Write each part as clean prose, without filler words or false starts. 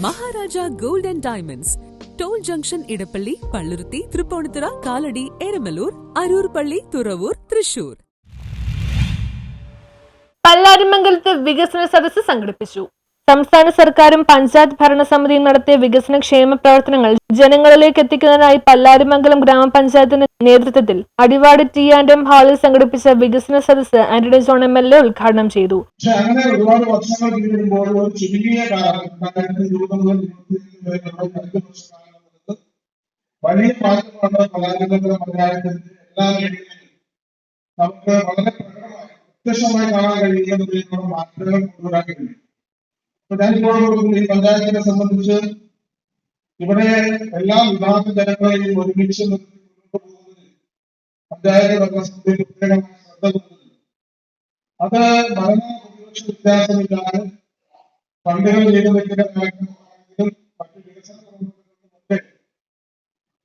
Maharaja gold and diamonds, toll junction, Edappally, Palluruthy, Tripunithura, Kalady, Eramalloor, Aroor പള്ളി, തുറവൂർ, തൃശൂർ. പല്ലാരിമംഗലത്ത് വികസന സദസ്സ് സംഘടിപ്പിച്ചു. സംസ്ഥാന സർക്കാരും പഞ്ചായത്ത് ഭരണസമിതിയും നടത്തിയ വികസന ക്ഷേമ പ്രവർത്തനങ്ങൾ ജനങ്ങളിലേക്ക് എത്തിക്കുന്നതിനായി പല്ലാരിമംഗലം ഗ്രാമപഞ്ചായത്തിന്റെ നേതൃത്വത്തിൽ അടിവാട് ടി&എം ഹാളിൽ സംഘടിപ്പിച്ച വികസന സദസ്സ് ആന്റണി ജോൺ MLA ഉദ്ഘാടനം ചെയ്തു. വലിയ മാറ്റമാണ് പല്ലാരിമംഗലം പഞ്ചായത്തിന്റെ എല്ലാ മേഖലയിലും നമുക്ക് വളരെ പ്രത്യക്ഷമായി കാണാൻ കഴിയുന്ന മാറ്റങ്ങൾ കൊണ്ടുവരാൻ കഴിയും. ഈ പഞ്ചായത്തിനെ സംബന്ധിച്ച് ഇവിടെ എല്ലാ വിഭാഗം ജനങ്ങളെയും ഒരുമിച്ച് പഞ്ചായത്ത് ഭരണസമിതി പ്രത്യേകമായി ശ്രദ്ധ കൊടുക്കുന്നു. അത് ഭരണപക്ഷ വ്യത്യാസമില്ലാതെ ഫണ്ടുകൾ ചെയ്തുവെക്കുന്ന കാര്യങ്ങളും മറ്റു വികസന പ്രവർത്തനങ്ങളുമൊക്കെ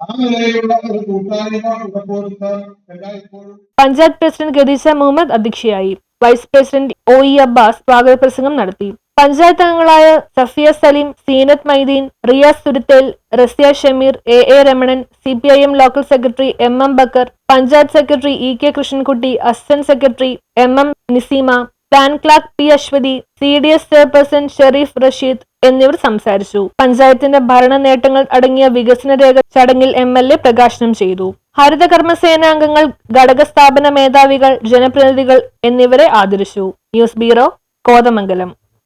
ആ നിലയിലുള്ള ഒരു കൂട്ടായ്മ ഉറപ്പുവരുത്താൻ എല്ലായ്പ്പോഴും. പഞ്ചായത്ത് പ്രസിഡന്റ് ഖദീജ മുഹമ്മദ് അധ്യക്ഷയായി. വൈസ് പ്രസിഡന്റ് OE അബ്ബാസ് സ്വാഗത പ്രസംഗം നടത്തി. പഞ്ചായത്ത് അംഗങ്ങളായ Safiya Saleem, Seenath Maideen, Riyas Thuruthel, Rasiya Shameer, AA Ramanan, CPIM local secretary MM Bakkar, panchayat secretary EK Krishnankutty, assistant secretary MM Nizeema, plan clerk P Aswathy, CDS chairperson Sherif Rasheed എന്നിവർ സംസാരിച്ചു. പഞ്ചായത്തിന്റെ ഭരണ നേട്ടങ്ങൾ അടങ്ങിയ വികസന രേഖ ചടങ്ങിൽ MLA പ്രകാശനം ചെയ്തു. ഹരിത കർമ്മസേനാംഗങ്ങൾ, ഘടക സ്ഥാപന മേധാവികൾ, ജനപ്രതിനിധികൾ എന്നിവരെ ആദരിച്ചു. News bureau, Kothamangalam.